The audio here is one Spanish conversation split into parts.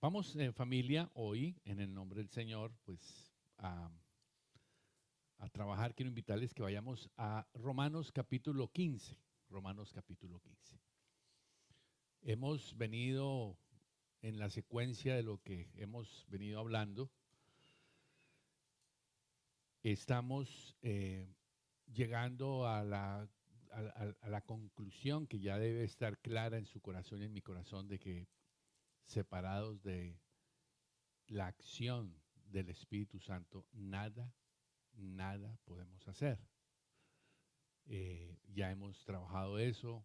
Vamos, familia, hoy, en el nombre del Señor, pues a trabajar. Quiero invitarles que vayamos a Romanos capítulo 15. Romanos capítulo 15. Hemos venido en la secuencia de lo que hemos venido hablando. Estamos llegando a la conclusión que ya debe estar clara en su corazón y en mi corazón de que separados de la acción del Espíritu Santo, nada podemos hacer. Ya hemos trabajado eso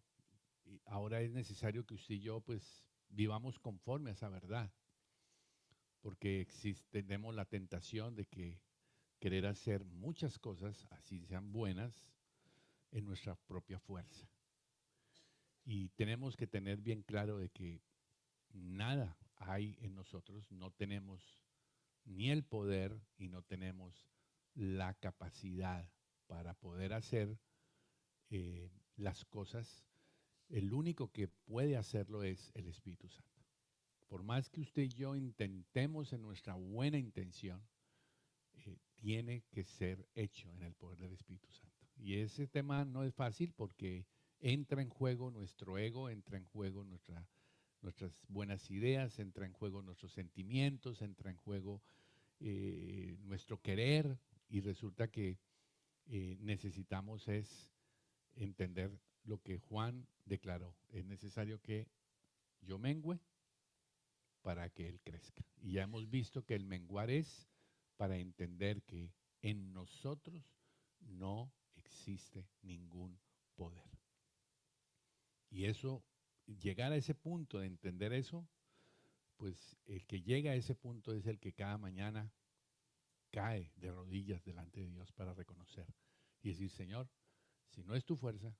y ahora es necesario que usted y yo pues vivamos conforme a esa verdad, porque tenemos la tentación de que querer hacer muchas cosas, así sean buenas, en nuestra propia fuerza. Y tenemos que tener bien claro de que nada hay en nosotros, no tenemos ni el poder y no tenemos la capacidad para poder hacer las cosas. El único que puede hacerlo es el Espíritu Santo. Por más que usted y yo intentemos en nuestra buena intención, tiene que ser hecho en el poder del Espíritu Santo. Y ese tema no es fácil porque entra en juego nuestro ego, entra en juego nuestras buenas ideas, entra en juego nuestros sentimientos, entra en juego nuestro querer, y resulta que necesitamos es entender lo que Juan declaró. Es necesario que yo mengüe para que Él crezca. Y ya hemos visto que el menguar es para entender que en nosotros no existe ningún poder. Y eso, llegar a ese punto de entender eso, pues el que llega a ese punto es el que cada mañana cae de rodillas delante de Dios para reconocer y decir: Señor, si no es tu fuerza,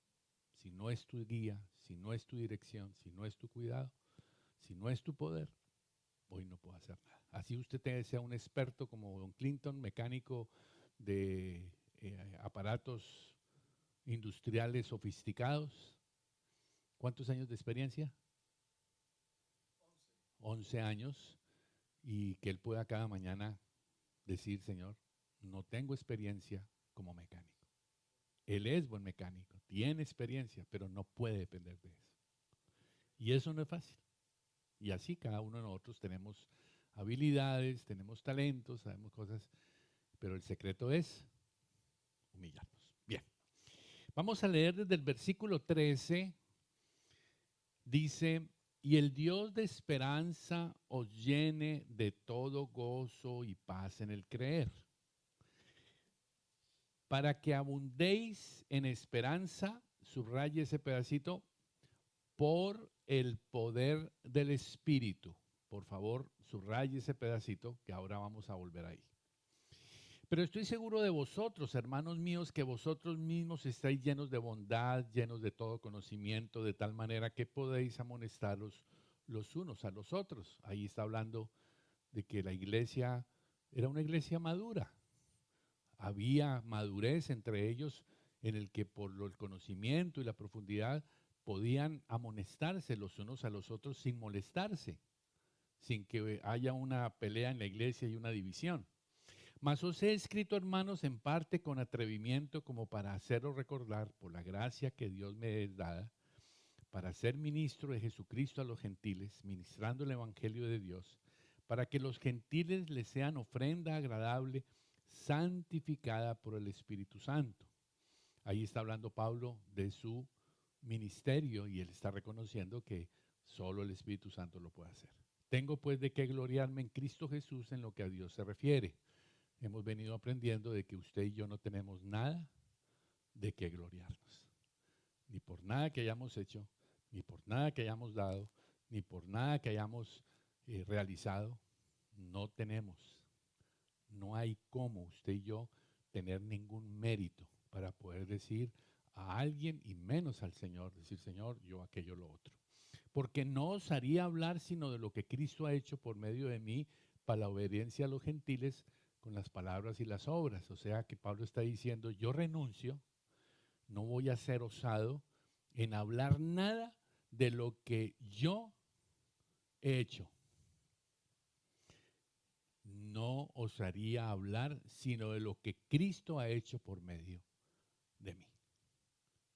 si no es tu guía, si no es tu dirección, si no es tu cuidado, si no es tu poder, hoy no puedo hacer nada. Así usted sea un experto como Don Clinton, mecánico de aparatos industriales sofisticados. ¿Cuántos años de experiencia? 11 años. Y que él pueda cada mañana decir: Señor, no tengo experiencia como mecánico. Él es buen mecánico, tiene experiencia, pero no puede depender de eso. Y eso no es fácil. Y así cada uno de nosotros tenemos habilidades, tenemos talentos, sabemos cosas, pero el secreto es humillarnos. Bien, vamos a leer desde el versículo 13. Dice: y el Dios de esperanza os llene de todo gozo y paz en el creer, para que abundéis en esperanza, subraye ese pedacito, por el poder del Espíritu. Por favor, subraye ese pedacito que ahora vamos a volver ahí. Pero estoy seguro de vosotros, hermanos míos, que vosotros mismos estáis llenos de bondad, llenos de todo conocimiento, de tal manera que podéis amonestaros los unos a los otros. Ahí está hablando de que la iglesia era una iglesia madura. Había madurez entre ellos en el que por el conocimiento y la profundidad podían amonestarse los unos a los otros sin molestarse, sin que haya una pelea en la iglesia y una división. Mas os he escrito, hermanos, en parte con atrevimiento, como para haceros recordar, por la gracia que Dios me es dada, para ser ministro de Jesucristo a los gentiles, ministrando el evangelio de Dios, para que los gentiles les sean ofrenda agradable, santificada por el Espíritu Santo. Ahí está hablando Pablo de su ministerio y él está reconociendo que solo el Espíritu Santo lo puede hacer. Tengo pues de qué gloriarme en Cristo Jesús en lo que a Dios se refiere. Hemos venido aprendiendo de que usted y yo no tenemos nada de qué gloriarnos. Ni por nada que hayamos hecho, ni por nada que hayamos dado, ni por nada que hayamos realizado. No tenemos. No hay cómo usted y yo tener ningún mérito para poder decir a alguien, y menos al Señor, decir: Señor, yo aquello, lo otro. Porque no os haría hablar sino de lo que Cristo ha hecho por medio de mí para la obediencia a los gentiles con las palabras y las obras. O sea que Pablo está diciendo: yo renuncio, no voy a ser osado en hablar nada de lo que yo he hecho. no osaría hablar sino de lo que Cristo ha hecho por medio de mí.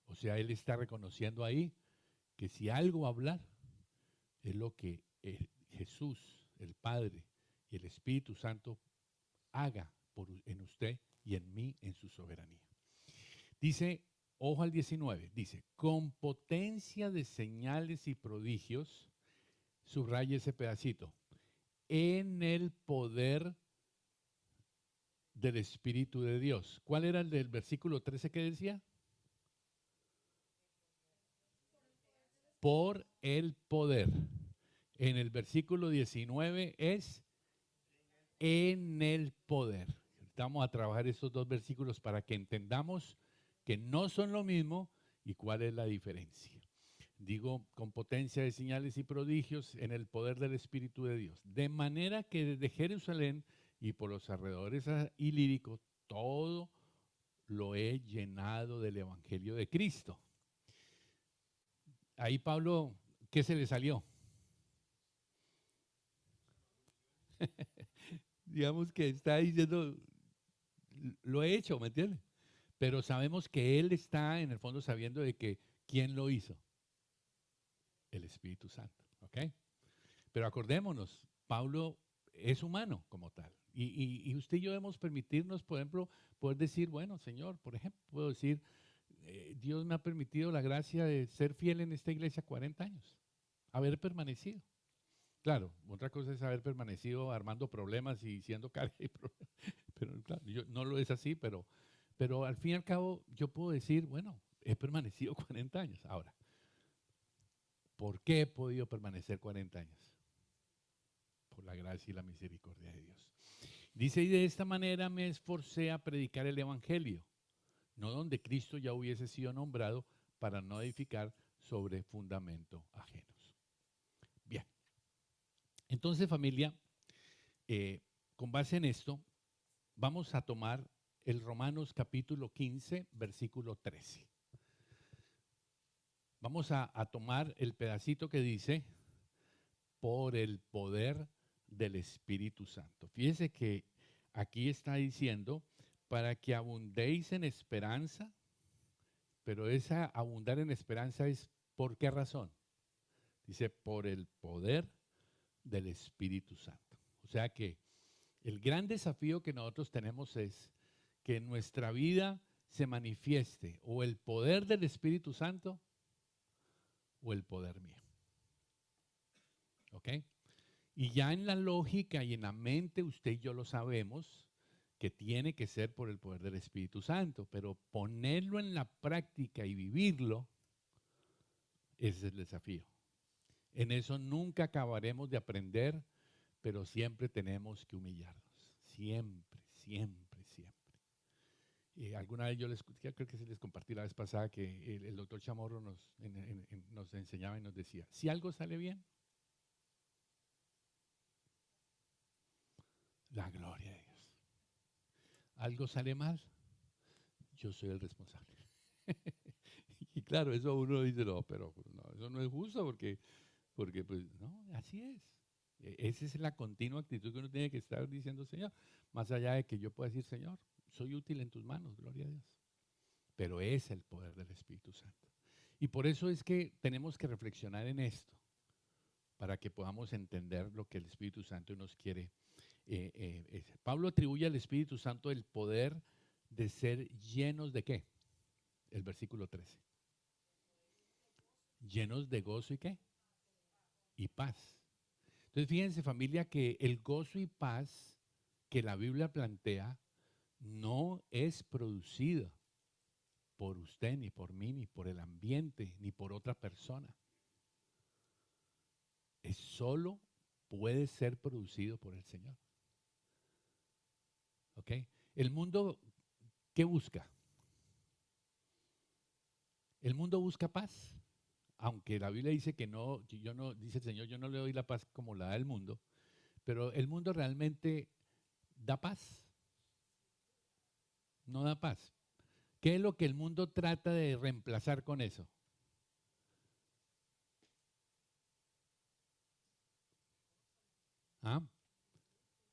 O sea, él está reconociendo ahí que si algo va a hablar es lo que Jesús, el Padre y el Espíritu Santo haga en usted y en mí en su soberanía. Dice, ojo al 19, dice, con potencia de señales y prodigios, subraya ese pedacito, en el poder del Espíritu de Dios. ¿Cuál era el del versículo 13 que decía? Por el poder. En el versículo 19 es en el poder. Vamos a trabajar estos dos versículos para que entendamos que no son lo mismo y cuál es la diferencia. Digo, con potencia de señales y prodigios en el poder del Espíritu de Dios. De manera que desde Jerusalén y por los alrededores ilíricos, todo lo he llenado del Evangelio de Cristo. Ahí Pablo, ¿qué se le salió? Digamos que está diciendo, lo he hecho, ¿me entiendes? Pero sabemos que él está en el fondo sabiendo de que ¿quién lo hizo? El Espíritu Santo, ¿ok? Pero acordémonos, Pablo es humano como tal. Y usted y yo debemos permitirnos, por ejemplo, poder decir, bueno, Señor, por ejemplo, puedo decir, Dios me ha permitido la gracia de ser fiel en esta iglesia 40 años, haber permanecido. Claro, otra cosa es haber permanecido armando problemas y siendo carga y problemas. Pero claro, yo, no lo es así, pero al fin y al cabo yo puedo decir, bueno, he permanecido 40 años. Ahora, ¿por qué he podido permanecer 40 años? Por la gracia y la misericordia de Dios. Dice, y de esta manera me esforcé a predicar el Evangelio, no donde Cristo ya hubiese sido nombrado, para no edificar sobre fundamento ajenos. Bien, entonces familia, con base en esto, vamos a tomar el Romanos capítulo 15, versículo 13. Vamos a tomar el pedacito que dice, por el poder del Espíritu Santo. Fíjese que aquí está diciendo, para que abundéis en esperanza, pero esa abundar en esperanza es, ¿por qué razón? Dice, por el poder del Espíritu Santo. O sea que el gran desafío que nosotros tenemos es que en nuestra vida se manifieste o el poder del Espíritu Santo o el poder mío. ¿Ok? Y ya en la lógica y en la mente usted y yo lo sabemos que tiene que ser por el poder del Espíritu Santo, pero ponerlo en la práctica y vivirlo, ese es el desafío. En eso nunca acabaremos de aprender, pero siempre tenemos que humillarnos. Siempre, siempre, siempre. Alguna vez creo que sí les compartí la vez pasada que el doctor Chamorro nos enseñaba y nos decía, si algo sale bien, la gloria de Dios. Algo sale mal, yo soy el responsable. Y claro, eso uno dice, no, pero no, eso no es justo porque pues no, así es. Esa es la continua actitud que uno tiene que estar diciendo, Señor, más allá de que yo pueda decir, Señor, soy útil en tus manos, gloria a Dios. Pero es el poder del Espíritu Santo. Y por eso es que tenemos que reflexionar en esto, para que podamos entender lo que el Espíritu Santo nos quiere. Pablo atribuye al Espíritu Santo el poder de ser llenos de ¿qué? El versículo 13. Llenos de gozo y ¿qué? Y paz. Entonces fíjense familia que el gozo y paz que la Biblia plantea no es producido por usted, ni por mí, ni por el ambiente, ni por otra persona. Es solo puede ser producido por el Señor. ¿Ok? El mundo, ¿qué busca? El mundo busca paz. Aunque la Biblia dice que no, dice el Señor, yo no le doy la paz como la da el mundo, pero el mundo realmente da paz. No da paz. ¿Qué es lo que el mundo trata de reemplazar con eso? ¿Ah?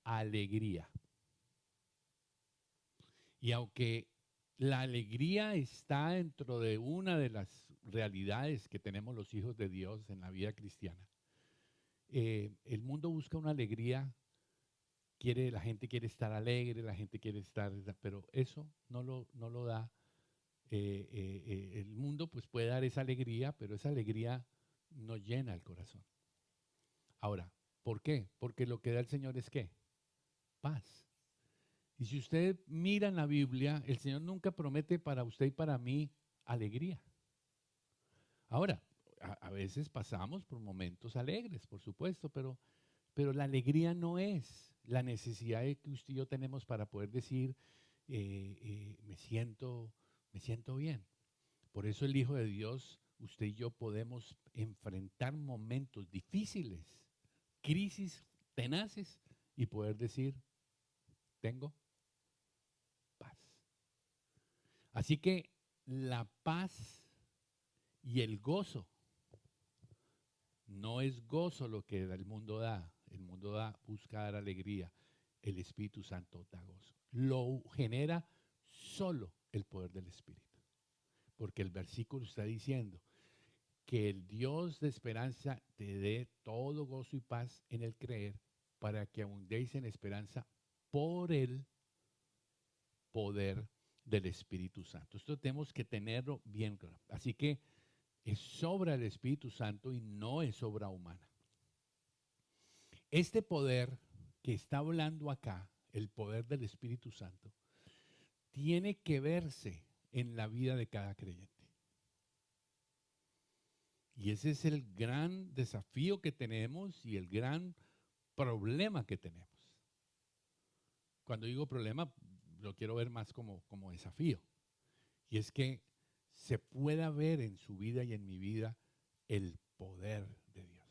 alegría. Y aunque la alegría está dentro de una de las realidades que tenemos los hijos de Dios en la vida cristiana, el mundo busca una alegría, la gente quiere estar alegre, la gente quiere estar, pero eso no lo da. El mundo pues puede dar esa alegría, pero esa alegría no llena el corazón. Ahora, ¿por qué? Porque lo que da el Señor es ¿qué? Paz. Y si usted mira en la Biblia, el Señor nunca promete para usted y para mí alegría. Ahora, a veces pasamos por momentos alegres, por supuesto, pero la alegría no es la necesidad que usted y yo tenemos para poder decir, me siento bien. Por eso el Hijo de Dios, usted y yo podemos enfrentar momentos difíciles, crisis tenaces y poder decir, tengo paz. Así que la paz y el gozo no es gozo lo que el mundo da. El mundo busca dar alegría. El Espíritu Santo da gozo. Lo genera solo el poder del Espíritu. Porque el versículo está diciendo que el Dios de esperanza te dé todo gozo y paz en el creer para que abundéis en esperanza por el poder del Espíritu Santo. Esto tenemos que tenerlo bien claro. Así que es obra del Espíritu Santo y no es obra humana. Este poder que está hablando acá, el poder del Espíritu Santo, tiene que verse en la vida de cada creyente. Y ese es el gran desafío que tenemos y el gran problema que tenemos. Cuando digo problema, lo quiero ver más como desafío. Y es que se pueda ver en su vida y en mi vida el poder de Dios.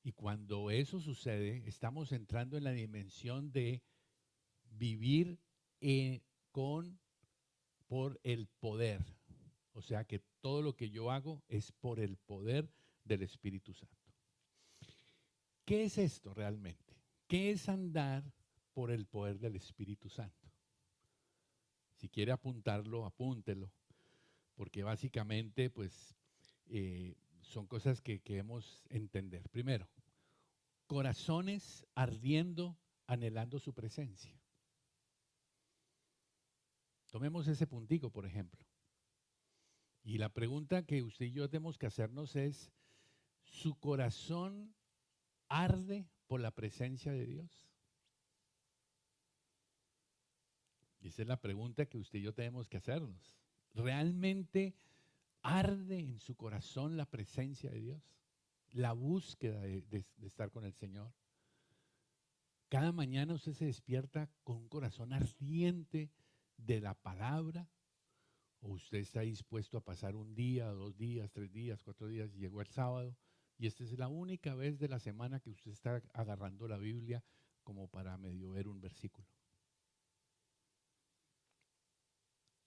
Y cuando eso sucede, estamos entrando en la dimensión de vivir por el poder. O sea que todo lo que yo hago es por el poder del Espíritu Santo. ¿Qué es esto realmente? ¿Qué es andar por el poder del Espíritu Santo? Si quiere apuntarlo, apúntelo, porque básicamente pues son cosas que queremos entender. Primero, corazones ardiendo, anhelando su presencia. Tomemos ese puntico, por ejemplo. Y la pregunta que usted y yo tenemos que hacernos es, ¿su corazón arde por la presencia de Dios? Y esa es la pregunta que usted y yo tenemos que hacernos. ¿Realmente arde en su corazón la presencia de Dios? La búsqueda de estar con el Señor. Cada mañana usted se despierta con un corazón ardiente de la palabra, o usted está dispuesto a pasar un día, 2 días, 3 días, 4 días, y llegó el sábado, y esta es la única vez de la semana que usted está agarrando la Biblia como para medio ver un versículo.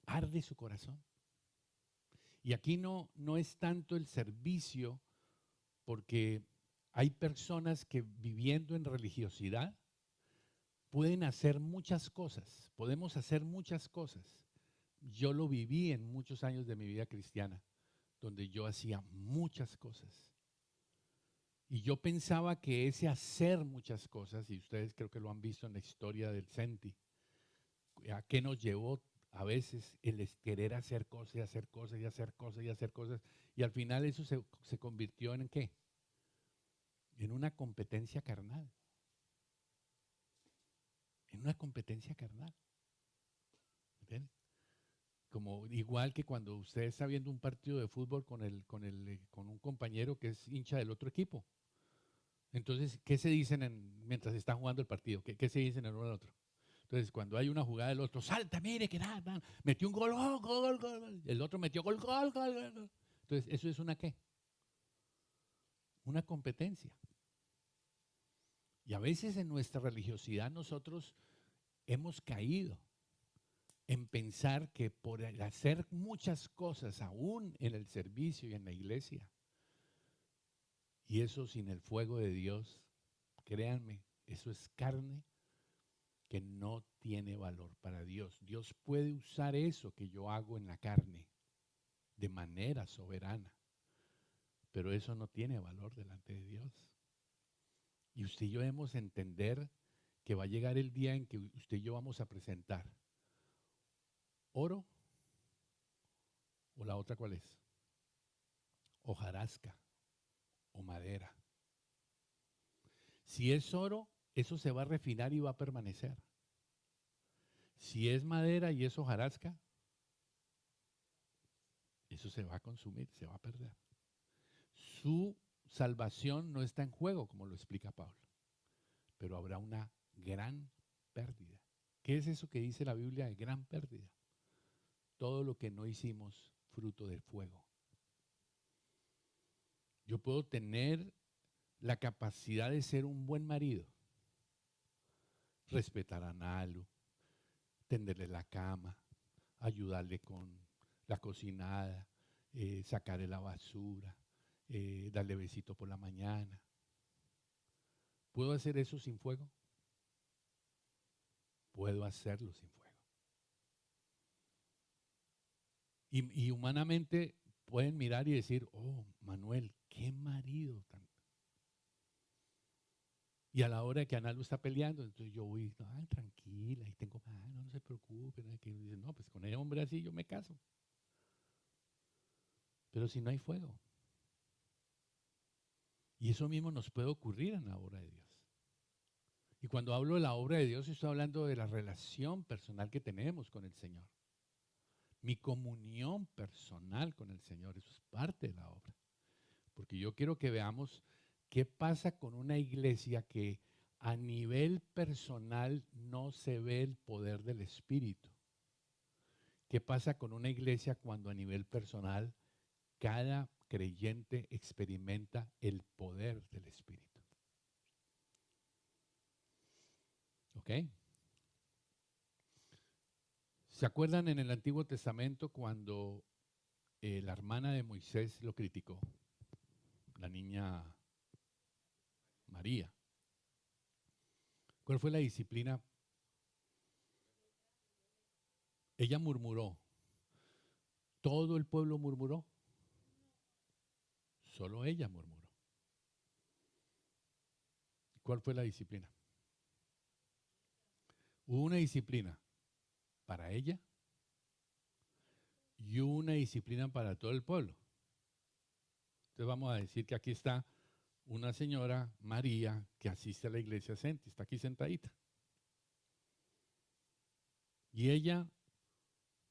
Arde su corazón. Y aquí no es tanto el servicio, porque hay personas que viviendo en religiosidad pueden hacer muchas cosas, podemos hacer muchas cosas. Yo lo viví en muchos años de mi vida cristiana, donde yo hacía muchas cosas. Y yo pensaba que ese hacer muchas cosas, y ustedes creo que lo han visto en la historia del Senti, a qué nos llevó a veces el querer hacer cosas y hacer cosas y hacer cosas y hacer cosas, y al final eso se convirtió en ¿qué? En una competencia carnal. En una competencia carnal. ¿Entiendes? Como igual que cuando usted está viendo un partido de fútbol con un compañero que es hincha del otro equipo. Entonces, ¿qué se dicen mientras están jugando el partido? ¿Qué se dicen el uno al otro? Entonces, cuando hay una jugada del otro, salta, mire, que nada, metió un gol, gol, gol, gol. El otro metió gol, gol, gol, gol. Entonces, ¿eso es una qué? Una competencia. Y a veces en nuestra religiosidad nosotros hemos caído en pensar que por hacer muchas cosas, aún en el servicio y en la iglesia, y eso sin el fuego de Dios, créanme, Eso es carne que no tiene valor para Dios. Dios puede usar eso que yo hago en la carne de manera soberana, pero eso no tiene valor delante de Dios. Y usted y yo debemos entender que va a llegar el día en que usted y yo vamos a presentar oro, o la otra ¿cuál es? Hojarasca o madera. Si es oro, eso se va a refinar y va a permanecer. Si es madera y es hojarasca, eso se va a consumir, se va a perder. Su salvación no está en juego, como lo explica Pablo, pero habrá una gran pérdida. ¿Qué es eso que dice la Biblia de gran pérdida? Todo lo que no hicimos fruto del fuego. Yo puedo tener la capacidad de ser un buen marido, respetar a Nalu, tenderle la cama, ayudarle con la cocinada, sacarle la basura, darle besito por la mañana. ¿Puedo hacer eso sin fuego? Puedo hacerlo sin fuego. Y humanamente pueden mirar y decir, oh, Manuel, qué marido tan. Y a la hora que Analu está peleando, entonces yo voy, ay, tranquila, y tengo, no se preocupe. No, pues con ese hombre así yo me caso. Pero si no hay fuego. Y eso mismo nos puede ocurrir en la obra de Dios. Y cuando hablo de la obra de Dios, estoy hablando de la relación personal que tenemos con el Señor. Mi comunión personal con el Señor, eso es parte de la obra. Porque yo quiero que veamos qué pasa con una iglesia que a nivel personal no se ve el poder del Espíritu. ¿Qué pasa con una iglesia cuando a nivel personal cada creyente experimenta el poder del Espíritu? ¿Ok? ¿Se acuerdan en el Antiguo Testamento cuando la hermana de Moisés lo criticó? La niña María. ¿Cuál fue la disciplina? Ella murmuró. ¿Todo el pueblo murmuró? Solo ella murmuró. ¿Cuál fue la disciplina? Hubo una disciplina para ella y una disciplina para todo el pueblo. Entonces vamos a decir que aquí está una señora, María, que asiste a la iglesia Senti, está aquí sentadita. Y ella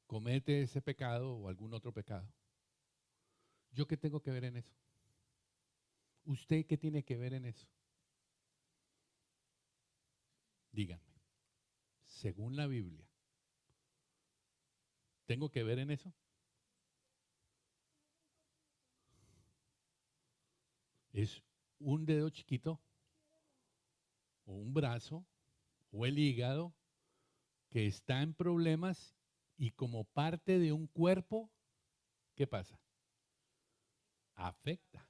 comete ese pecado o algún otro pecado. ¿Yo qué tengo que ver en eso? ¿Usted qué tiene que ver en eso? Díganme, según la Biblia, ¿tengo que ver en eso? Es un dedo chiquito o un brazo o el hígado que está en problemas y como parte de un cuerpo, ¿qué pasa? Afecta.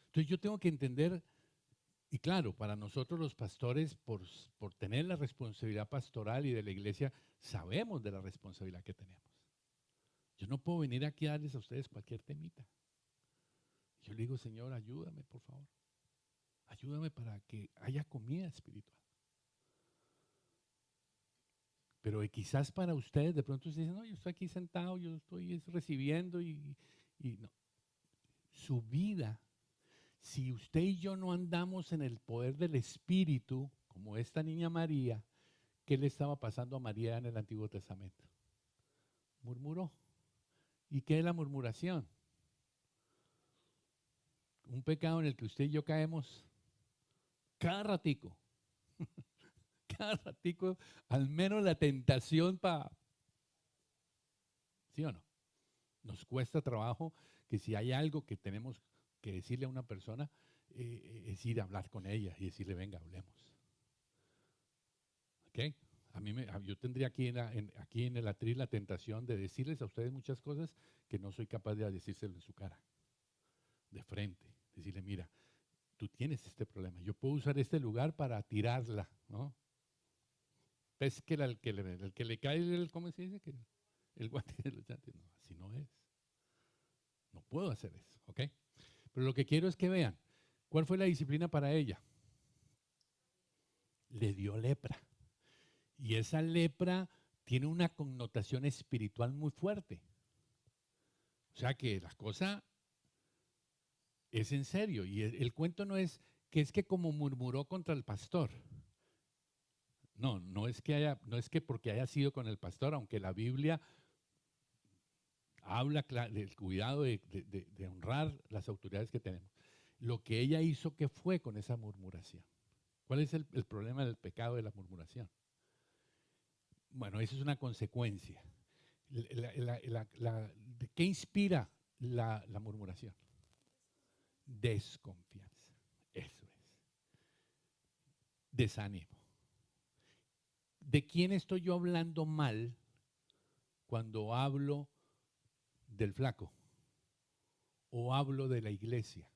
Entonces yo tengo que entender, y claro, para nosotros los pastores, por tener la responsabilidad pastoral y de la iglesia, sabemos de la responsabilidad que tenemos. Yo no puedo venir aquí a darles a ustedes cualquier temita. Yo le digo, Señor, ayúdame, por favor. Ayúdame para que haya comida espiritual. Pero quizás para ustedes, de pronto ustedes dicen, no, yo estoy aquí sentado, yo estoy recibiendo y no. Su vida, si usted y yo no andamos en el poder del Espíritu, como esta niña María, ¿qué le estaba pasando a María en el Antiguo Testamento? Murmuró. ¿Y qué es la murmuración? Un pecado en el que usted y yo caemos cada ratico. Cada ratico, al menos la tentación para... ¿Sí o no? Nos cuesta trabajo que si hay algo que tenemos que decirle a una persona, es ir a hablar con ella y decirle, venga, hablemos. ¿Ok? Yo tendría aquí en el atril la tentación de decirles a ustedes muchas cosas que no soy capaz de decírselo en su cara, de frente. Decirle, mira, tú tienes este problema. Yo puedo usar este lugar para tirarla, ¿no? Pesquera al que le cae ¿cómo se dice? El guante de los llantes. No, así no es. No puedo hacer eso, ¿ok? Pero lo que quiero es que vean, ¿cuál fue la disciplina para ella? Le dio lepra. Y esa lepra tiene una connotación espiritual muy fuerte. O sea que la cosa es en serio. Y el cuento no es que como murmuró contra el pastor. No, no es que porque haya sido con el pastor, aunque la Biblia habla del cuidado de honrar las autoridades que tenemos. Lo que ella hizo, ¿qué fue con esa murmuración? ¿Cuál es el problema del pecado de la murmuración? Bueno, eso es una consecuencia. ¿Qué inspira la murmuración? Desconfianza. Eso es. Desánimo. ¿De quién estoy yo hablando mal cuando hablo del flaco? ¿O hablo de la iglesia?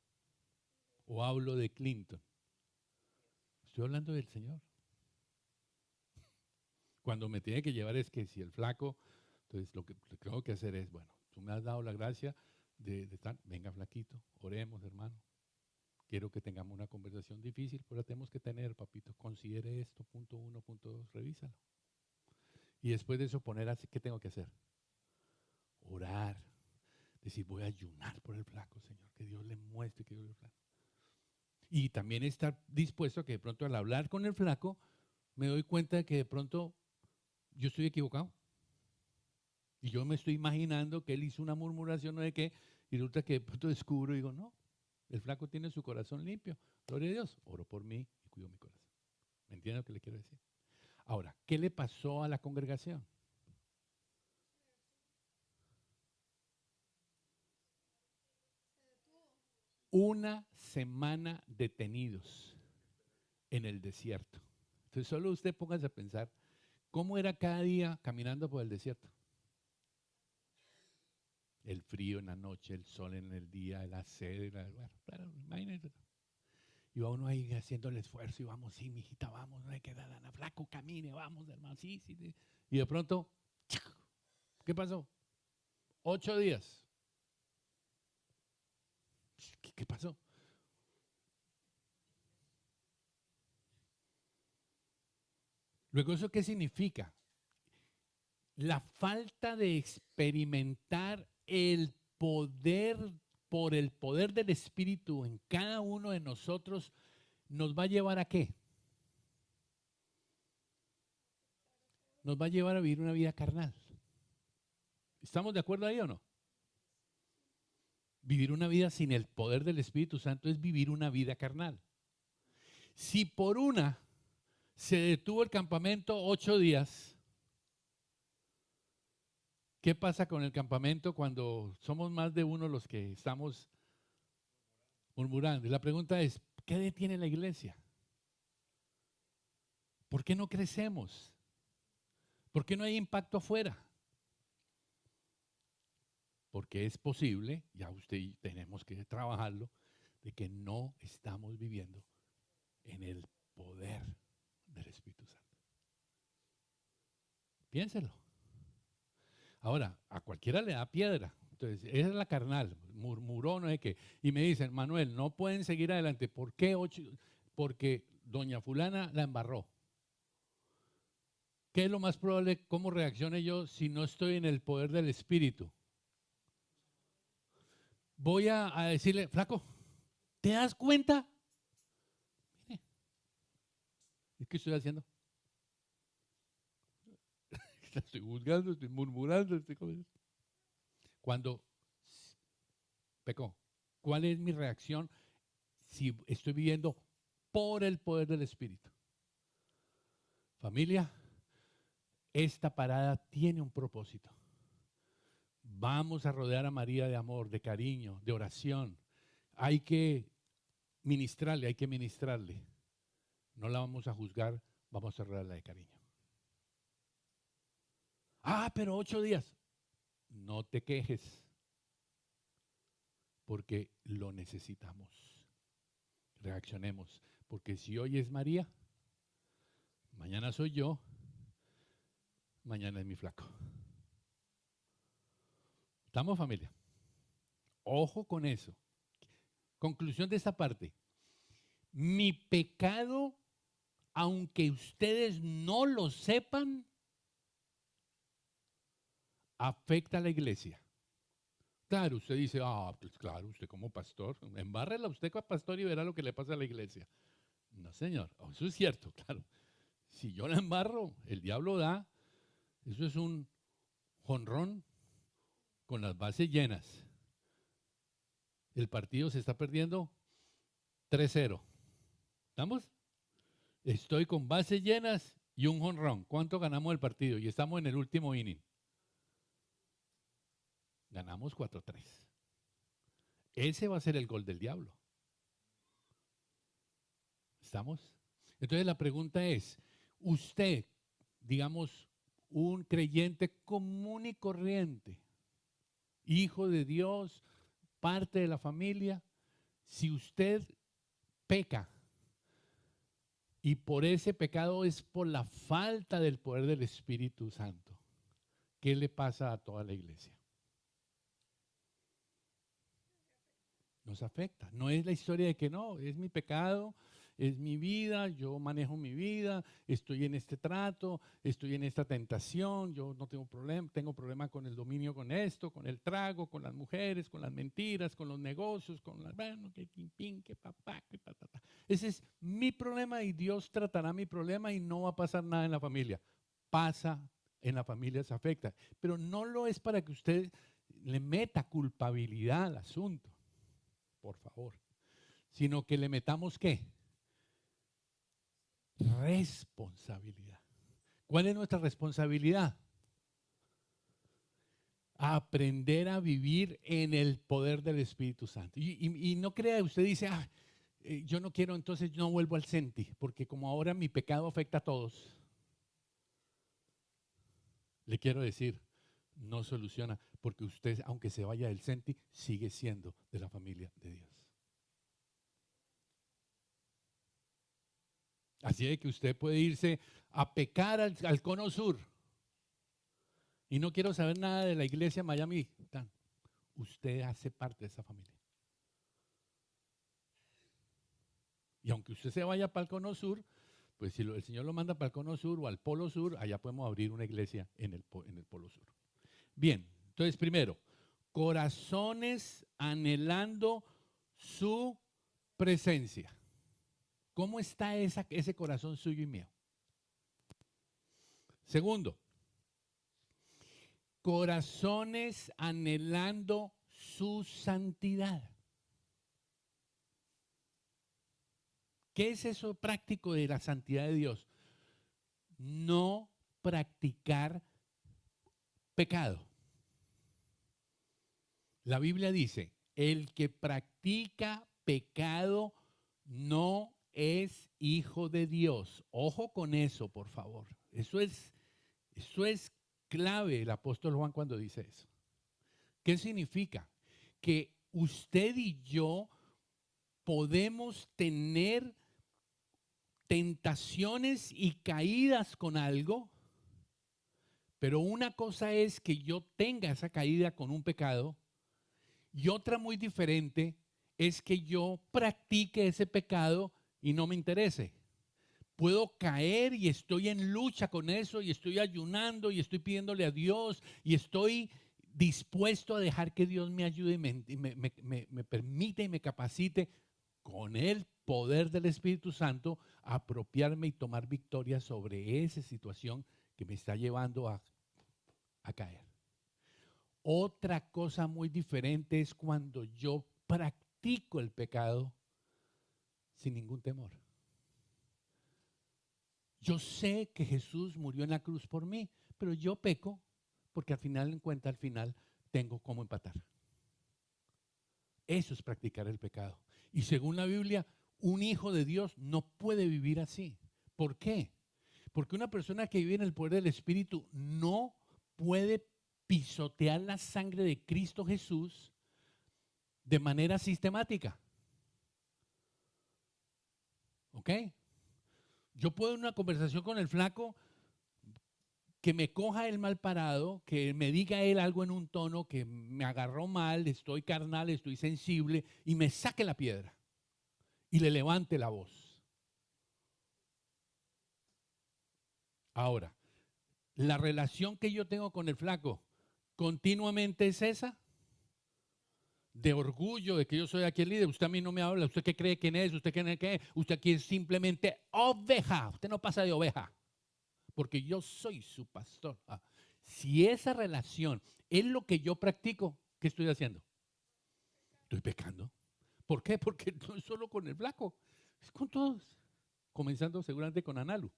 ¿O hablo de Clinton? Estoy hablando del Señor. Cuando me tiene que llevar es que si el flaco, entonces lo que tengo que hacer es, bueno, tú me has dado la gracia de estar, venga flaquito, oremos hermano. Quiero que tengamos una conversación difícil, pero la tenemos que tener, papito. Considere esto, punto 1, punto 2, revísalo. Y después de eso poner así, ¿qué tengo que hacer? Orar. Decir, voy a ayunar por el flaco, Señor, que Dios le muestre, que Dios le flaco. Y también estar dispuesto a que de pronto al hablar con el flaco, me doy cuenta de que de pronto yo estoy equivocado. Y yo me estoy imaginando que él hizo una murmuración, no de qué, y resulta que de pronto descubro y digo, no, el flaco tiene su corazón limpio. Gloria a Dios, oro por mí y cuido mi corazón. ¿Me entienden lo que le quiero decir? Ahora, ¿qué le pasó a la congregación? Una semana detenidos en el desierto. Entonces solo usted póngase a pensar, ¿cómo era cada día caminando por el desierto? El frío en la noche, el sol en el día, la sed, bueno, claro, imagínense. Y va uno ahí haciendo el esfuerzo y vamos, sí, mijita, vamos, no hay que dar nada, flaco, camine, vamos, hermano, sí, sí, sí. Y de pronto, ¿qué pasó? 8 días. ¿Qué pasó? Luego, ¿eso qué significa? La falta de experimentar el poder, por el poder del Espíritu en cada uno de nosotros, ¿nos va a llevar a qué? Nos va a llevar a vivir una vida carnal. ¿Estamos de acuerdo ahí o no? Vivir una vida sin el poder del Espíritu Santo es vivir una vida carnal. Si por una se detuvo el campamento 8 días, ¿qué pasa con el campamento cuando somos más de uno los que estamos murmurando? Y la pregunta es, ¿qué detiene la iglesia? ¿Por qué no crecemos? ¿Por qué no hay impacto afuera? Porque es posible, ya usted y tenemos que trabajarlo, de que no estamos viviendo en el poder del Espíritu Santo. Piénselo. Ahora, a cualquiera le da piedra. Entonces, esa es la carnal, murmuró, no sé qué. Y me dicen, Manuel, no pueden seguir adelante. ¿Por qué 8? Porque doña fulana la embarró. ¿Qué es lo más probable? ¿Cómo reaccione yo si no estoy en el poder del Espíritu? Voy a decirle, flaco, ¿te das cuenta? Mire, ¿qué estoy haciendo? Estoy juzgando, estoy murmurando. Cuando pecó, ¿cuál es mi reacción si estoy viviendo por el poder del Espíritu? Familia, esta parada tiene un propósito. Vamos a rodear a María de amor, de cariño, de oración. Hay que ministrarle, hay que ministrarle. No la vamos a juzgar, vamos a rodearla de cariño. Ah, pero 8 días. No te quejes, porque lo necesitamos. reaccionemos. Porque si hoy es María, mañana soy yo, mañana es mi flaco. ¿Estamos, familia? Ojo con eso. Conclusión de esta parte. Mi pecado, aunque ustedes no lo sepan, afecta a la iglesia. Claro, usted dice, pues claro, usted como pastor, embárrela usted como pastor y verá lo que le pasa a la iglesia. No, señor, eso es cierto, claro. Si yo la embarro, el diablo da, eso es un jonrón con las bases llenas. El partido se está perdiendo 3-0. ¿Estamos? Estoy con bases llenas y un jonrón. ¿Cuánto ganamos el partido? Y estamos en el último inning. Ganamos 4-3. Ese va a ser el gol del diablo. ¿Estamos? Entonces la pregunta es, usted, digamos, un creyente común y corriente, hijo de Dios, parte de la familia, si usted peca y por ese pecado es por la falta del poder del Espíritu Santo, ¿qué le pasa a toda la iglesia? Nos afecta. No es la historia de que no, es mi pecado, es mi vida, yo manejo mi vida, estoy en este trato, estoy en esta tentación, yo no tengo problema, tengo problema con el dominio con esto, con el trago, con las mujeres, con las mentiras, con los negocios, con las, bueno, que pin, que papá, que patata. Ese es mi problema y Dios tratará mi problema y no va a pasar nada en la familia. Pasa en la familia, se afecta. Pero no lo es para que usted le meta culpabilidad al asunto, por favor, sino que le metamos ¿qué? Responsabilidad. ¿Cuál es nuestra responsabilidad? Aprender a vivir en el poder del Espíritu Santo. Y no crea, usted dice, yo no quiero, entonces no vuelvo al CENTI, porque como ahora mi pecado afecta a todos. Le quiero decir, no soluciona, porque usted, aunque se vaya del CENTI, sigue siendo de la familia de Dios. Así es que usted puede irse a pecar al Cono Sur y no quiero saber nada de la iglesia Miami. Usted hace parte de esa familia. Y aunque usted se vaya para el Cono Sur, pues si el Señor lo manda para el Cono Sur o al Polo Sur, allá podemos abrir una iglesia en el Polo Sur. Bien, entonces primero, corazones anhelando su presencia. ¿Cómo está ese corazón suyo y mío? Segundo, corazones anhelando su santidad. ¿Qué es eso práctico de la santidad de Dios? No practicar pecado. La Biblia dice, el que practica pecado no es hijo de Dios. Ojo con eso, por favor. Eso es clave el apóstol Juan cuando dice eso. ¿Qué significa? Que usted y yo podemos tener tentaciones y caídas con algo, pero una cosa es que yo tenga esa caída con un pecado y otra muy diferente es que yo practique ese pecado y no me interese. Puedo caer y estoy en lucha con eso y estoy ayunando y estoy pidiéndole a Dios y estoy dispuesto a dejar que Dios me ayude y me permite y me capacite con el poder del Espíritu Santo a apropiarme y tomar victoria sobre esa situación que me está llevando a caer. Otra cosa muy diferente es cuando yo practico el pecado sin ningún temor. Yo sé que Jesús murió en la cruz por mí, pero yo peco porque al final tengo cómo empatar. Eso es practicar el pecado. Y según la Biblia, un hijo de Dios no puede vivir así. ¿Por qué? Porque una persona que vive en el poder del Espíritu no puede pisotear la sangre de Cristo Jesús de manera sistemática. ¿Ok? Yo puedo en una conversación con el flaco que me coja el mal parado, que me diga él algo en un tono que me agarró mal, estoy carnal, estoy sensible, y me saque la piedra y le levante la voz. Ahora, la relación que yo tengo con el flaco continuamente es esa, de orgullo, de que yo soy aquí el líder, usted a mí no me habla, usted qué cree quién es, usted cree qué es, usted aquí es simplemente oveja, usted no pasa de oveja, porque yo soy su pastor. Si esa relación es lo que yo practico, ¿qué estoy haciendo? Estoy pecando. ¿Por qué? Porque no es solo con el flaco, es con todos, comenzando seguramente con Analu.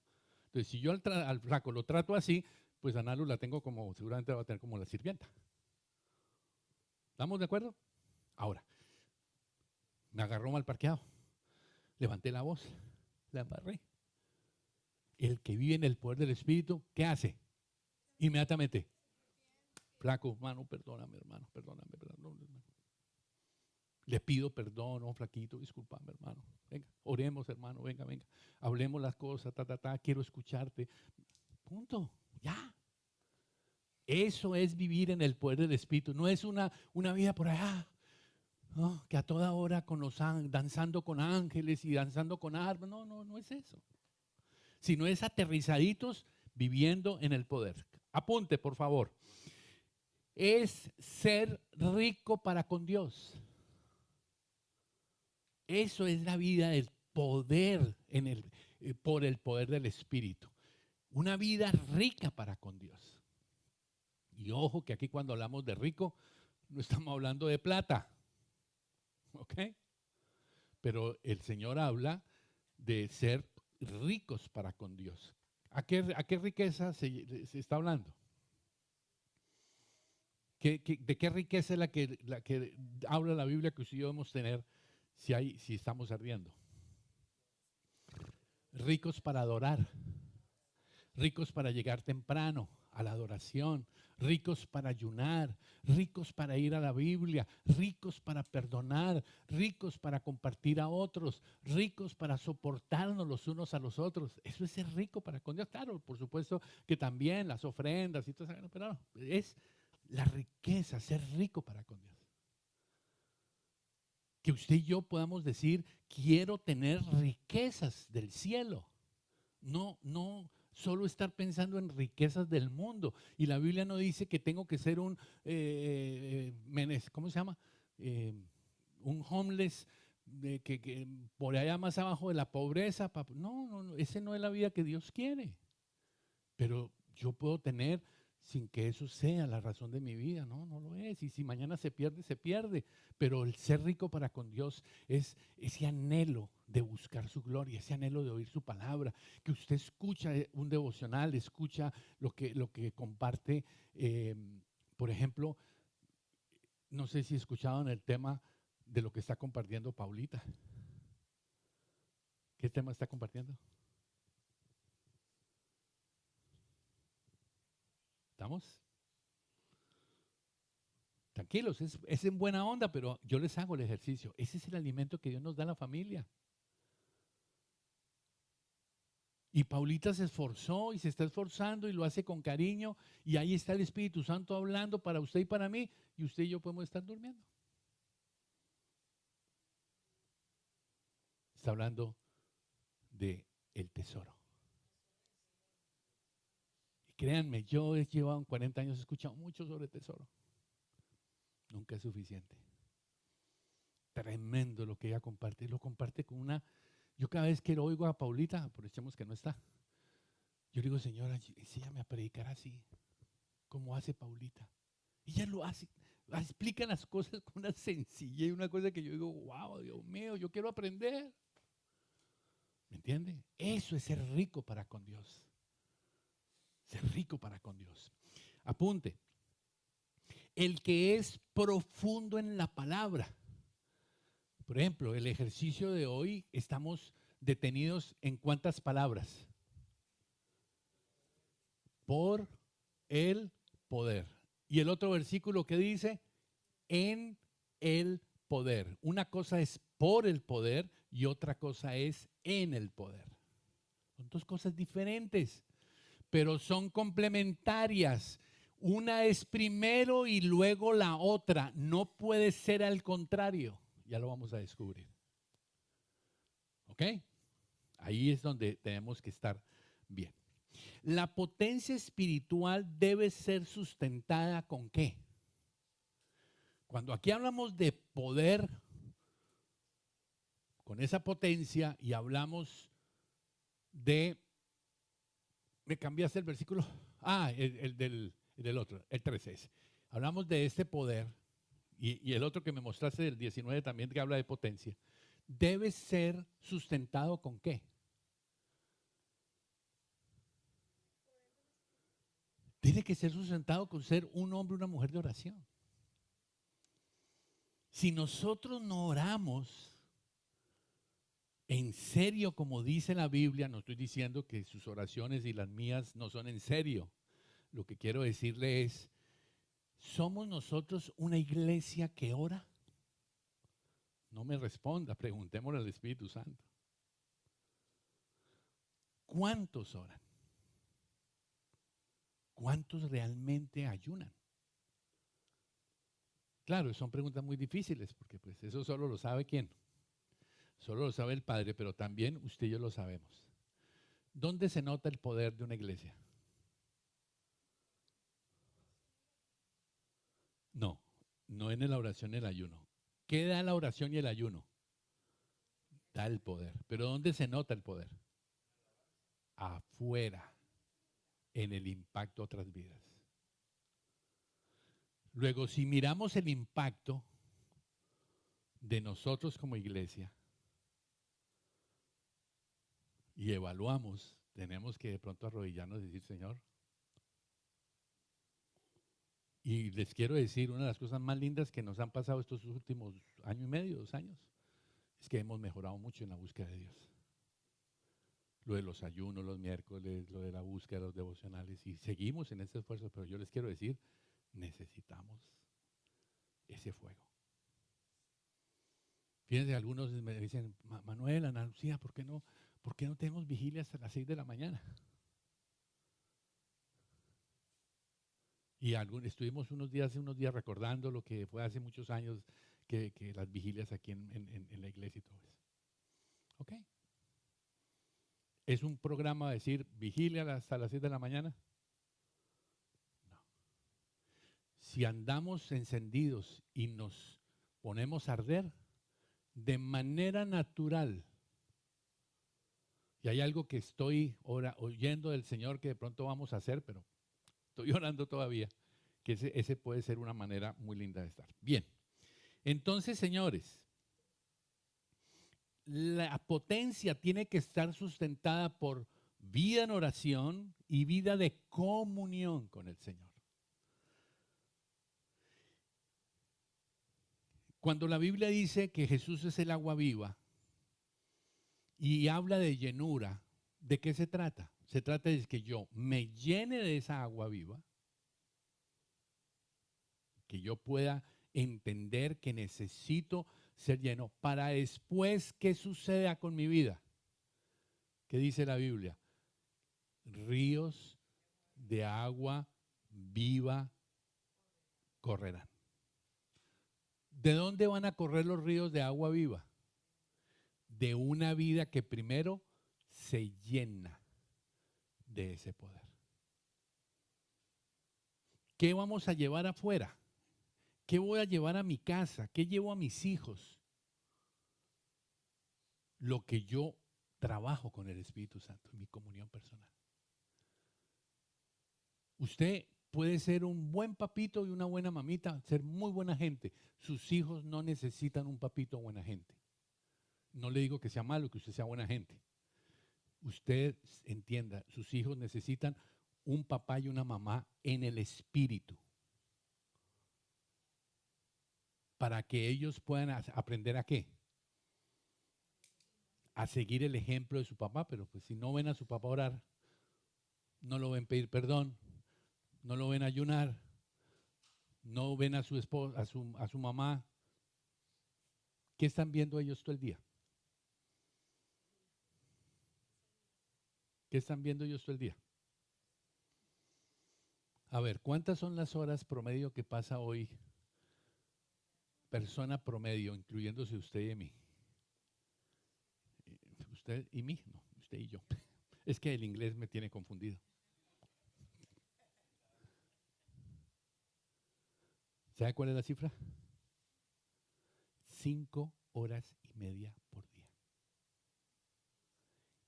Entonces, si yo al flaco lo trato así, pues Analu la tengo como, seguramente va a tener como la sirvienta. ¿Estamos de acuerdo? Ahora, me agarró mal parqueado, levanté la voz, la embarré. El que vive en el poder del Espíritu, ¿qué hace? Inmediatamente, flaco, hermano, perdóname, hermano, perdóname, hermano. Le pido perdón, oh, flaquito, discúlpame, hermano. Venga, oremos, hermano, venga, venga. Hablemos las cosas, quiero escucharte. Punto, ya. Eso es vivir en el poder del Espíritu. No es una vida por allá, ¿no? Que a toda hora con los danzando con ángeles y danzando con armas. No, no, no es eso. Sino es aterrizaditos viviendo en el poder. Apunte, por favor. Es ser rico para con Dios. Eso es la vida del poder por el poder del Espíritu. Una vida rica para con Dios. Y ojo que aquí cuando hablamos de rico, no estamos hablando de plata. ¿Ok? Pero el Señor habla de ser ricos para con Dios. ¿A qué riqueza se está hablando? ¿De qué riqueza es la que habla la Biblia que usted y yo debemos tener si estamos ardiendo? Ricos para adorar, ricos para llegar temprano a la adoración, ricos para ayunar, ricos para ir a la Biblia, ricos para perdonar, ricos para compartir a otros, ricos para soportarnos los unos a los otros. Eso es ser rico para con Dios. Claro, por supuesto que también las ofrendas y todo eso, pero no, es la riqueza, ser rico para con Dios. Que usted y yo podamos decir, quiero tener riquezas del cielo. No, no solo estar pensando en riquezas del mundo. Y la Biblia no dice que tengo que ser ¿cómo se llama? Un homeless que por allá más abajo de la pobreza. No, no, no, esa no es la vida que Dios quiere. Pero yo puedo tener sin que eso sea la razón de mi vida. No, no lo es. Y si mañana se pierde, se pierde. Pero el ser rico para con Dios es ese anhelo de buscar su gloria, ese anhelo de oír su palabra, que usted escucha un devocional, escucha lo que comparte. Por ejemplo, no sé si escuchaban el tema de lo que está compartiendo Paulita. ¿Qué tema está compartiendo? ¿Estamos? Tranquilos, es en buena onda, pero yo les hago el ejercicio. Ese es el alimento que Dios nos da a la familia. Y Paulita se esforzó y se está esforzando y lo hace con cariño. Y ahí está el Espíritu Santo hablando para usted y para mí. Y usted y yo podemos estar durmiendo. Está hablando de el tesoro. Y créanme, yo he llevado 40 años, he escuchado mucho sobre tesoro. Nunca es suficiente. Tremendo lo que ella comparte. Lo comparte con una... Yo cada vez que lo oigo a Paulita, aprovechemos que no está. Yo digo, Señora, enséñame a predicar así, como hace Paulita. Y ella lo hace, explica las cosas con una sencillez, una cosa que yo digo, wow, Dios mío, yo quiero aprender. ¿Me entiende? Eso es ser rico para con Dios. Ser rico para con Dios. Apunte. El que es profundo en la palabra. Por ejemplo, el ejercicio de hoy estamos detenidos en ¿cuántas palabras? Por el poder. Y el otro versículo que dice, en el poder. Una cosa es por el poder y otra cosa es en el poder. Son dos cosas diferentes, pero son complementarias. Una es primero y luego la otra. No puede ser al contrario. Ya lo vamos a descubrir. ¿Ok? Ahí es donde tenemos que estar bien. La potencia espiritual debe ser sustentada ¿con qué? Cuando aquí hablamos de poder, con esa potencia, y hablamos de... ¿Me cambiaste el versículo? Ah, el del otro, el 13 es. Hablamos de este poder, y el otro que me mostraste del 19 también que habla de potencia. Debe ser sustentado ¿con qué? Tiene que ser sustentado con ser un hombre o una mujer de oración. Si nosotros no oramos en serio, como dice la Biblia, no estoy diciendo que sus oraciones y las mías no son en serio. Lo que quiero decirle es, ¿somos nosotros una iglesia que ora? No me responda, preguntémosle al Espíritu Santo. ¿Cuántos oran? ¿Cuántos realmente ayunan? Claro, son preguntas muy difíciles, porque pues eso solo lo sabe quién. Solo lo sabe el Padre, pero también usted y yo lo sabemos. ¿Dónde se nota el poder de una iglesia? No, no en la oración y el ayuno. ¿Qué da la oración y el ayuno? Da el poder. Pero ¿dónde se nota el poder? Afuera, en el impacto a otras vidas. Luego, si miramos el impacto de nosotros como iglesia y evaluamos, tenemos que de pronto arrodillarnos y decir, Señor, y les quiero decir, una de las cosas más lindas que nos han pasado estos últimos año y medio, 2 años, es que hemos mejorado mucho en la búsqueda de Dios. Lo de los ayunos, los miércoles, lo de la búsqueda de los devocionales, y seguimos en ese esfuerzo, pero yo les quiero decir, necesitamos ese fuego. Fíjense, algunos me dicen, Manuel, Ana Lucía, ¿por qué no tenemos vigilias a las 6 de la mañana? Y estuvimos unos días recordando lo que fue hace muchos años que las vigilias aquí en la iglesia y todo eso. ¿Ok? ¿Es un programa decir vigilia hasta las 6 de la mañana? No. Si andamos encendidos y nos ponemos a arder, de manera natural, y hay algo que estoy oyendo del Señor que de pronto vamos a hacer, pero estoy orando todavía, que ese puede ser una manera muy linda de estar. Bien, entonces, señores, la potencia tiene que estar sustentada por vida en oración y vida de comunión con el Señor. Cuando la Biblia dice que Jesús es el agua viva y habla de llenura, ¿de qué se trata? Se trata de que yo me llene de esa agua viva, que yo pueda entender que necesito ser lleno para después, ¿qué suceda con mi vida? ¿Qué dice la Biblia? Ríos de agua viva correrán. ¿De dónde van a correr los ríos de agua viva? De una vida que primero se llena de ese poder. ¿Qué vamos a llevar afuera? ¿Qué voy a llevar a mi casa? ¿Qué llevo a mis hijos? Lo que yo trabajo con el Espíritu Santo en mi comunión personal. Usted puede ser un buen papito y una buena mamita, ser muy buena gente. Sus hijos no necesitan un papito o buena gente. No le digo que sea malo, que usted sea buena gente. Usted entienda, sus hijos necesitan un papá y una mamá en el espíritu para que ellos puedan aprender a qué. A seguir el ejemplo de su papá, pero pues si no ven a su papá orar, no lo ven pedir perdón, no lo ven ayunar, no ven a su esposa, a su mamá, ¿qué están viendo ellos todo el día? ¿Qué están viendo ellos todo el día? A ver, ¿cuántas son las horas promedio que pasa hoy persona promedio, incluyéndose usted y mí? Usted y mí, no, usted y yo. Es que el inglés me tiene confundido. ¿Sabe cuál es la cifra? 5 horas y media por día.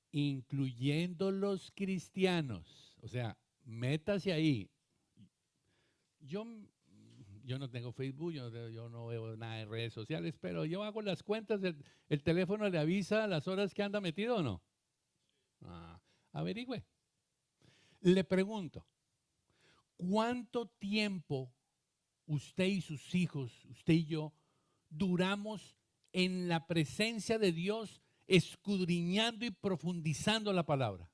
Incluyendo los cristianos. O sea, métase ahí. Yo, yo no tengo Facebook, yo no veo nada de redes sociales, pero yo hago las cuentas, el teléfono le avisa las horas que anda metido o no. Averigüe. Le pregunto, ¿cuánto tiempo usted y sus hijos, usted y yo, duramos en la presencia de Dios, escudriñando y profundizando la palabra?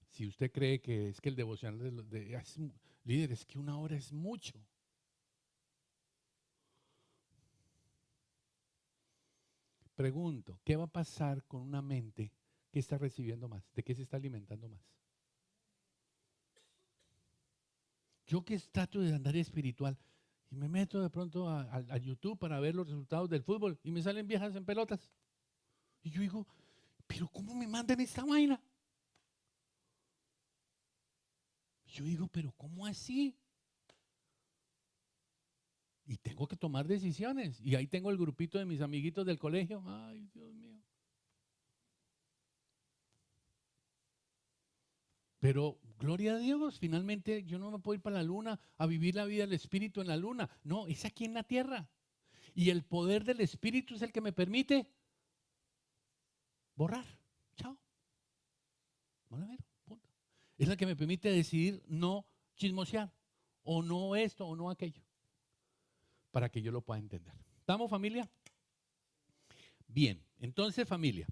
Si usted cree que es que el devocional líder, es que 1 hora es mucho. Pregunto, ¿qué va a pasar con una mente que está recibiendo más? ¿De qué se está alimentando más? Yo que trato de andar espiritual y me meto de pronto a YouTube para ver los resultados del fútbol y me salen viejas en pelotas. Y yo digo, pero ¿cómo me mandan esta vaina? Yo digo, pero ¿cómo así? Y tengo que tomar decisiones. Y ahí tengo el grupito de mis amiguitos del colegio. Ay, Dios mío. Pero, gloria a Dios, finalmente yo no me puedo ir para la luna a vivir la vida del Espíritu en la luna. No, es aquí en la tierra. Y el poder del Espíritu es el que me permite borrar. Chao. No la veo. Punto. Es la que me permite decidir no chismosear. O no esto o no aquello. Para que yo lo pueda entender. ¿Estamos, familia? Bien, entonces, familia.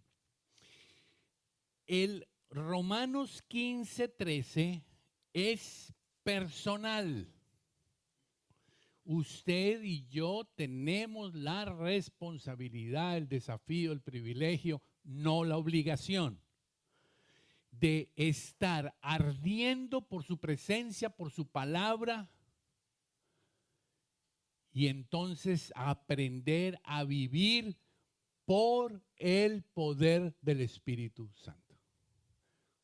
El Romanos 15:13 es personal. Usted y yo tenemos la responsabilidad, el desafío, el privilegio, no la obligación, de estar ardiendo por su presencia, por su palabra, y entonces aprender a vivir por el poder del Espíritu Santo.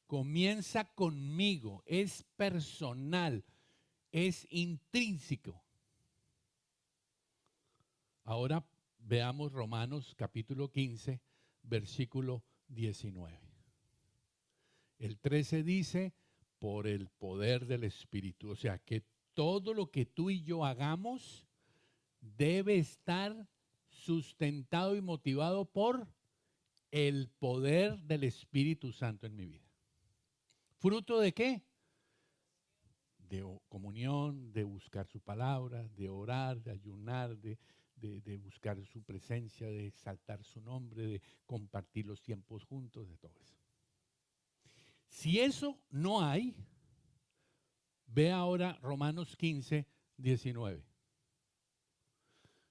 Comienza conmigo, es personal, es intrínseco. Ahora veamos Romanos capítulo 15, versículo 19. El 13 dice, por el poder del Espíritu. O sea, que todo lo que tú y yo hagamos debe estar sustentado y motivado por el poder del Espíritu Santo en mi vida. ¿Fruto de qué? De comunión, de buscar su palabra, de orar, de ayunar, de buscar su presencia, de exaltar su nombre, de compartir los tiempos juntos, de todo eso. Si eso no hay, ve ahora Romanos 15, 19.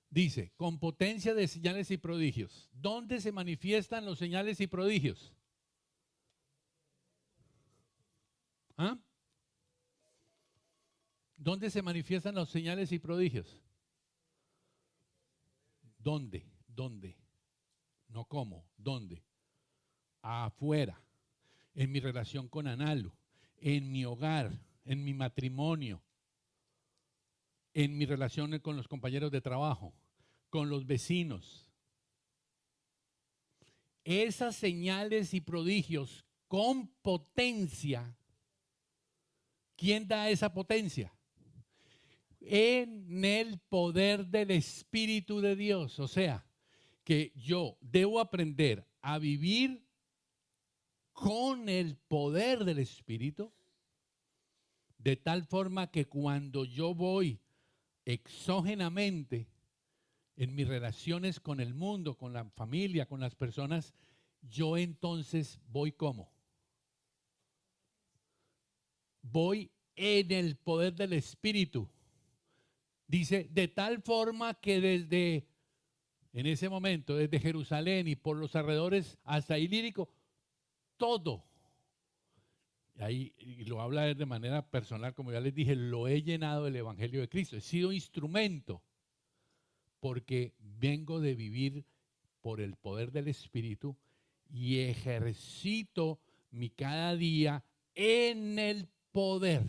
Dice, con potencia de señales y prodigios. ¿Dónde se manifiestan los señales y prodigios? ¿Ah? ¿Dónde se manifiestan los señales y prodigios? ¿Dónde? ¿Dónde? No cómo, ¿dónde? Afuera, en mi relación con Analu, en mi hogar, en mi matrimonio, en mi relación con los compañeros de trabajo, con los vecinos. Esas señales y prodigios con potencia, ¿quién da esa potencia? En el poder del Espíritu de Dios. O sea, que yo debo aprender a vivir con el poder del Espíritu, de tal forma que cuando yo voy exógenamente en mis relaciones con el mundo, con la familia, con las personas, yo entonces voy ¿cómo? Voy en el poder del Espíritu. Dice, de tal forma que en ese momento, desde Jerusalén y por los alrededores hasta Ilírico, todo. Ahí y lo habla de manera personal, como ya les dije, lo he llenado del Evangelio de Cristo. He sido instrumento porque vengo de vivir por el poder del Espíritu y ejercito mi cada día en el poder.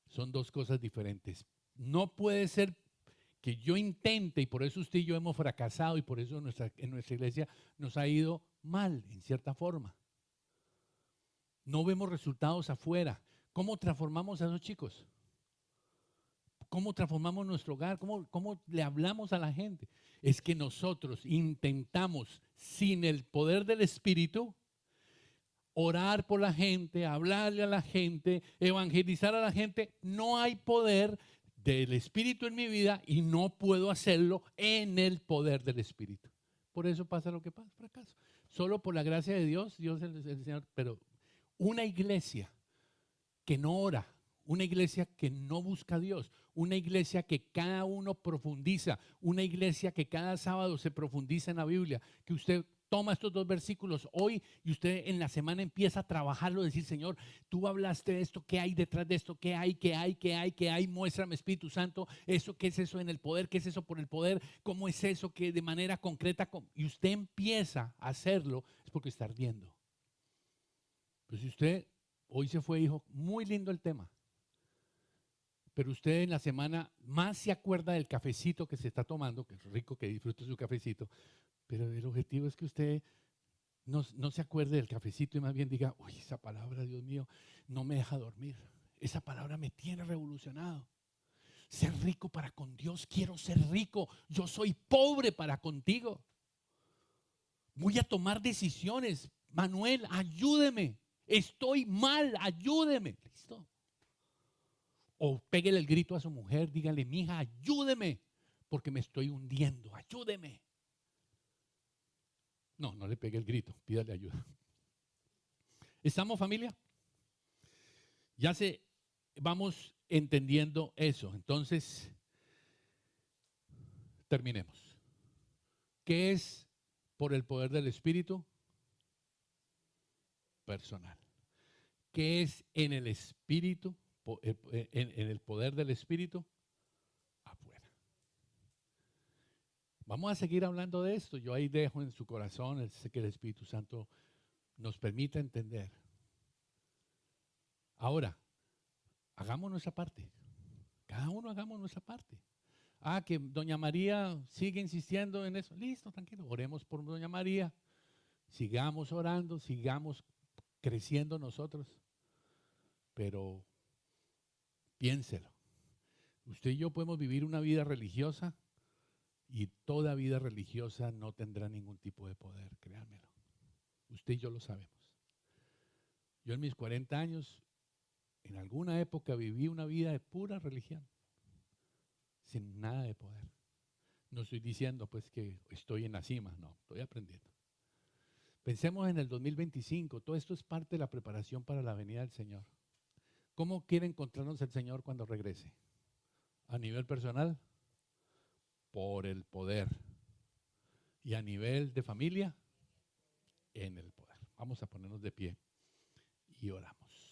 Son dos cosas diferentes. No puede ser que yo intente, y por eso usted y yo hemos fracasado, y por eso en nuestra iglesia nos ha ido mal, en cierta forma. No vemos resultados afuera. ¿Cómo transformamos a esos chicos? ¿Cómo transformamos nuestro hogar? ¿Cómo le hablamos a la gente? Es que nosotros intentamos, sin el poder del Espíritu, orar por la gente, hablarle a la gente, evangelizar a la gente. No hay poder del Espíritu en mi vida y no puedo hacerlo en el poder del Espíritu. Por eso pasa lo que pasa, fracaso. Solo por la gracia de Dios, Dios es el Señor. Pero una iglesia que no ora, una iglesia que no busca a Dios, una iglesia que cada uno profundiza, una iglesia que cada sábado se profundiza en la Biblia, que usted toma estos dos versículos hoy y usted en la semana empieza a trabajarlo, decir, Señor, tú hablaste de esto, ¿qué hay detrás de esto? ¿Qué hay? Muéstrame, Espíritu Santo, eso, ¿qué es eso en el poder? ¿Qué es eso por el poder? ¿Cómo es eso que de manera concreta? Y usted empieza a hacerlo, es porque está ardiendo. Pues si usted hoy se fue, hijo, muy lindo el tema, pero usted en la semana más se acuerda del cafecito que se está tomando, que es rico que disfrute su cafecito, pero el objetivo es que usted no se acuerde del cafecito y más bien diga, uy, esa palabra, Dios mío, no me deja dormir. Esa palabra me tiene revolucionado. Ser rico para con Dios, quiero ser rico. Yo soy pobre para contigo. Voy a tomar decisiones. Manuel, ayúdeme. Estoy mal, ayúdeme. Listo. O pégale el grito a su mujer, dígale, mija, ayúdeme, porque me estoy hundiendo, ayúdeme. No le pegue el grito, pídale ayuda. ¿Estamos, familia? Vamos entendiendo eso. Entonces, terminemos. ¿Qué es por el poder del Espíritu? Personal. ¿Qué es en el Espíritu? En el poder del Espíritu, afuera. Vamos a seguir hablando de esto. Yo ahí dejo en su corazón, sé que el Espíritu Santo nos permita entender. Ahora, hagamos nuestra parte. Cada uno hagamos nuestra parte. Que doña María sigue insistiendo en eso. Listo, tranquilo. Oremos por doña María. Sigamos orando, sigamos creciendo nosotros. Pero piénselo. Usted y yo podemos vivir una vida religiosa y toda vida religiosa no tendrá ningún tipo de poder, créanmelo. Usted y yo lo sabemos. Yo en mis 40 años, en alguna época viví una vida de pura religión, sin nada de poder. No estoy diciendo pues que estoy en la cima, no, estoy aprendiendo. Pensemos en el 2025, todo esto es parte de la preparación para la venida del Señor. ¿Cómo quiere encontrarnos el Señor cuando regrese? A nivel personal, por el poder. Y a nivel de familia, en el poder. Vamos a ponernos de pie y oramos.